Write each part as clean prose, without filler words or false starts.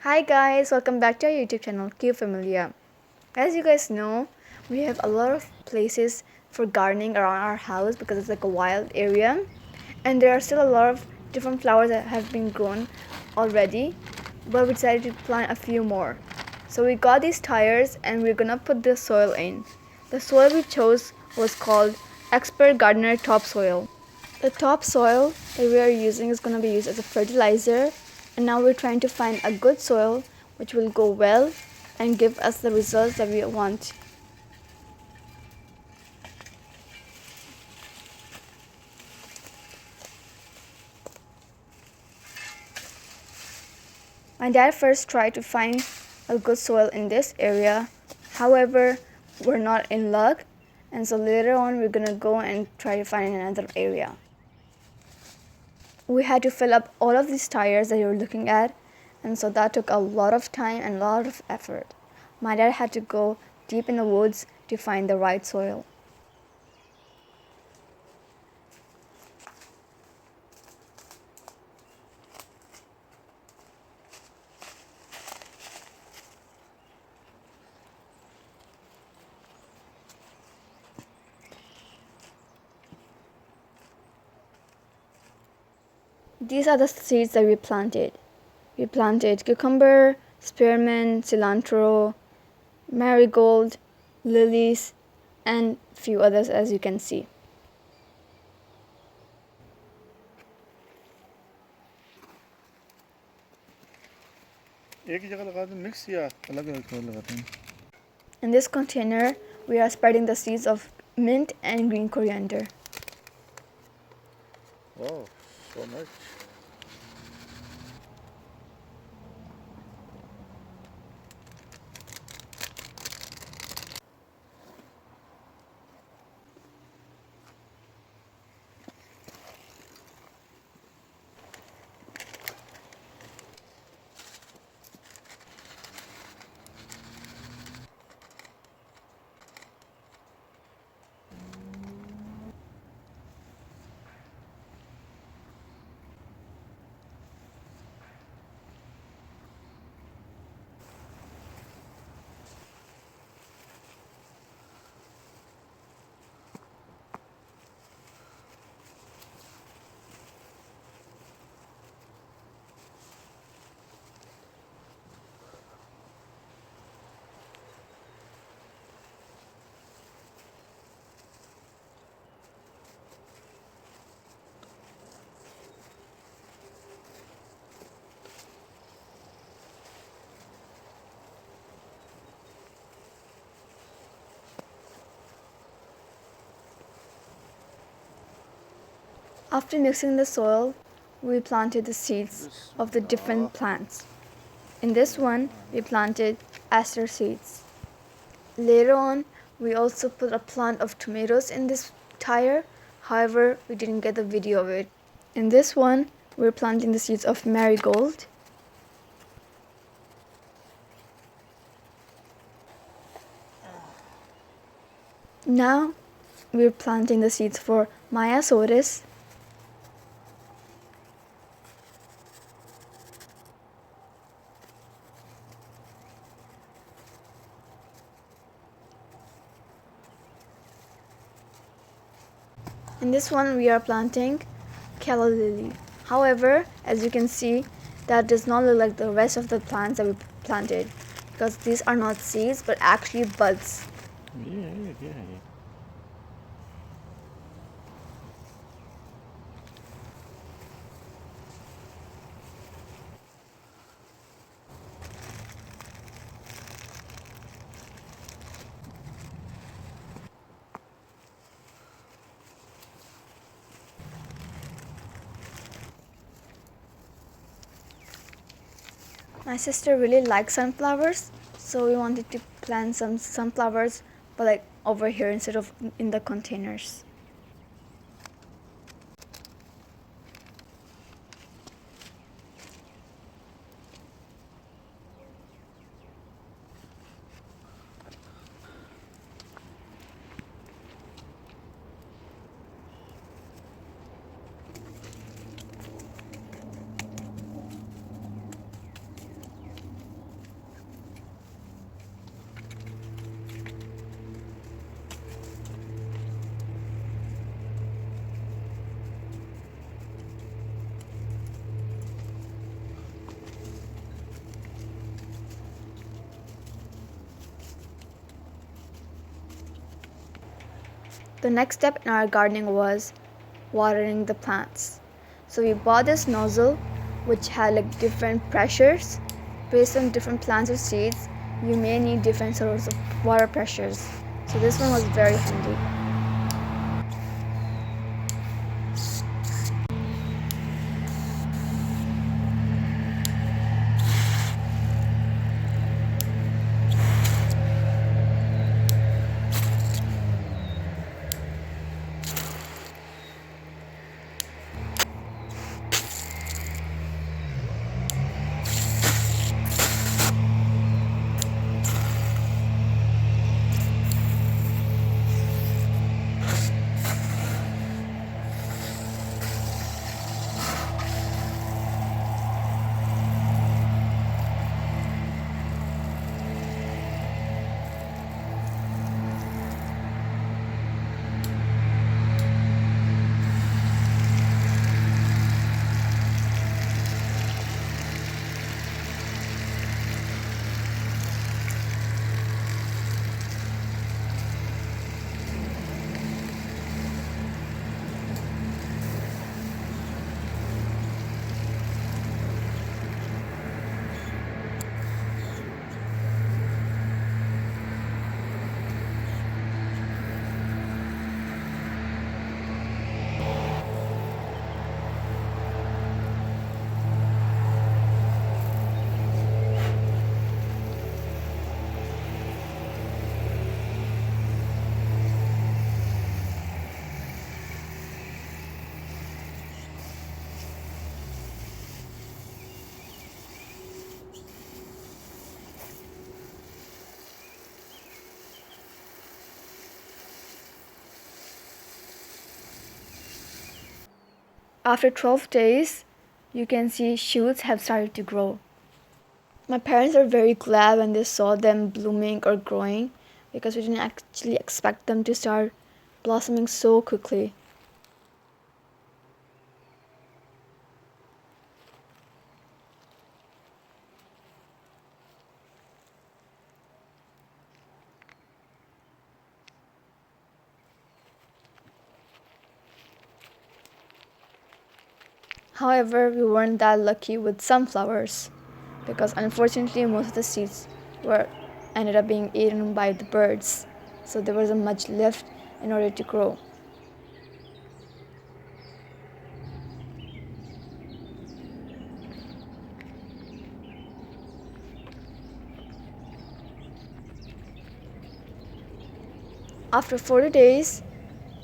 Hi guys, welcome back to our YouTube channel, Familia. As you guys know, we have a lot of places for gardening around our house because it's like a wild area, and there are still a lot of different flowers that have been grown already, but we decided to plant a few more. So we got these tires and we're gonna put the soil in. The soil we chose was called Expert Gardener Topsoil. The topsoil that we are using is going to be used as a fertilizer, and now we're trying to find a good soil which will go well and give us the results that we want. My dad first tried to find a good soil in this area. However, we're not in luck, and so later on we're going to go and try to find another area. We had to fill up all of these tires that you're looking at, and so that took a lot of time and a lot of effort. My dad had to go deep in the woods to find the right soil. These are the seeds that we planted. We planted cucumber, spearmint, cilantro, marigold, lilies, and few others, as you can see. एक ही जगह लगा दें mix या अलग अलग colour लगाते हैं? In this container, we are spreading the seeds of mint and green coriander. Wow, so much. After mixing the soil, we planted the seeds of the different plants. In this one, we planted aster seeds. Later on, we also put a plant of tomatoes in this tire. However, we didn't get the video of it. In this one, we're planting the seeds of marigold. Now, we're planting the seeds for Myosotis. In this one, we are planting calla lily. However, as you can see, that does not look like the rest of the plants that we planted, because these are not seeds but actually buds. Yeah. My sister really likes sunflowers, so we wanted to plant some sunflowers, but like over here instead of in the containers. The next step in our gardening was watering the plants. So we bought this nozzle which had like different pressures. Based on different plants or seeds, you may need different sorts of water pressures. So this one was very handy. After 12 days, you can see shoots have started to grow. My parents are very glad when they saw them blooming or growing because we didn't actually expect them to start blossoming so quickly. However, we weren't that lucky with sunflowers because unfortunately most of the seeds were ended up being eaten by the birds. So there wasn't much left in order to grow. After 40 days,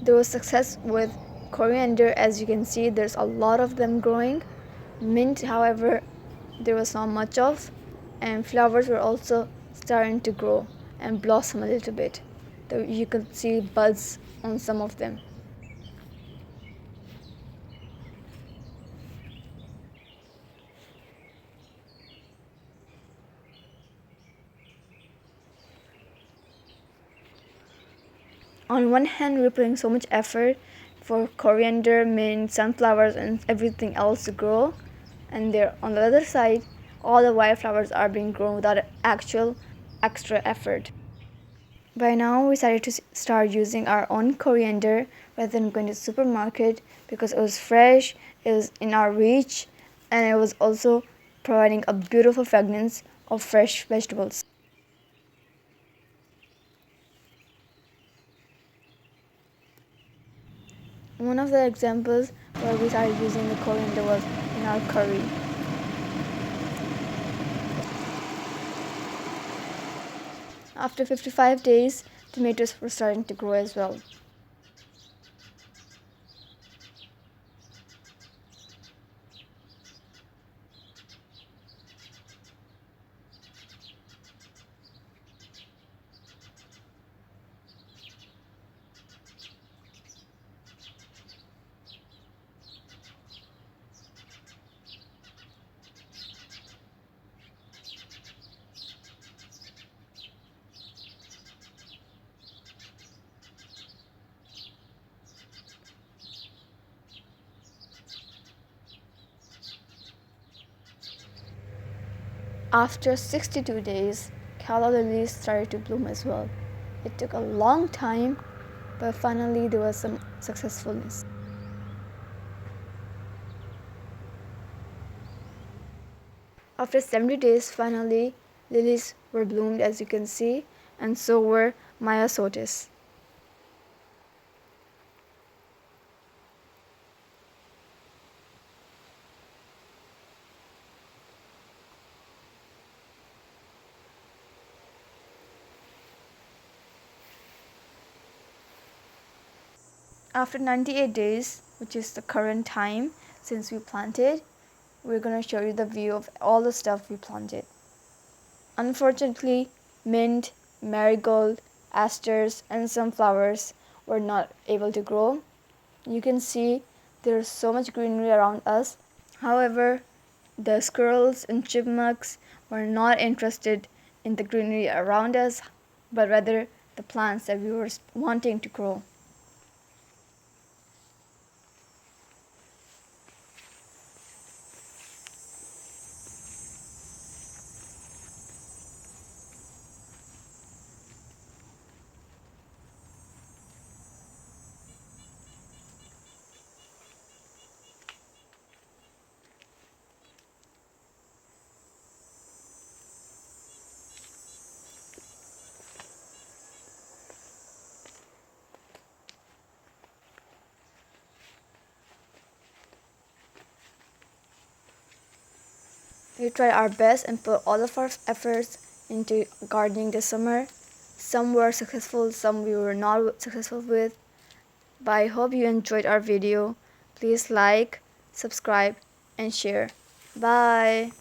there was success with coriander. As you can see, there's a lot of them growing. Mint, however, there was not much of, and flowers were also starting to grow and blossom a little bit. Though you could see buds on some of them. On one hand, we're putting so much effort for coriander, mint, sunflowers, and everything else to grow, and there on the other side, all the wildflowers are being grown without actual extra effort. By now, we started to start using our own coriander rather than going to the supermarket because it was fresh, it was in our reach, and it was also providing a beautiful fragrance of fresh vegetables. One of the examples where we started using the coriander was in our curry. After 55 days, tomatoes were starting to grow as well. After 62 days, calla lilies started to bloom as well. It took a long time, but finally there was some successfulness. After 70 days, finally lilies were bloomed, as you can see, and so were myosotis. After 98 days, which is the current time since we planted, we're going to show you the view of all the stuff we planted. Unfortunately, mint, marigold, asters, and some flowers were not able to grow. You can see there's so much greenery around us. However, the squirrels and chipmunks were not interested in the greenery around us, but rather the plants that we were wanting to grow. We tried our best and put all of our efforts into gardening this summer. Some were successful, some we were not successful with. But I hope you enjoyed our video. Please like, subscribe, and share. Bye.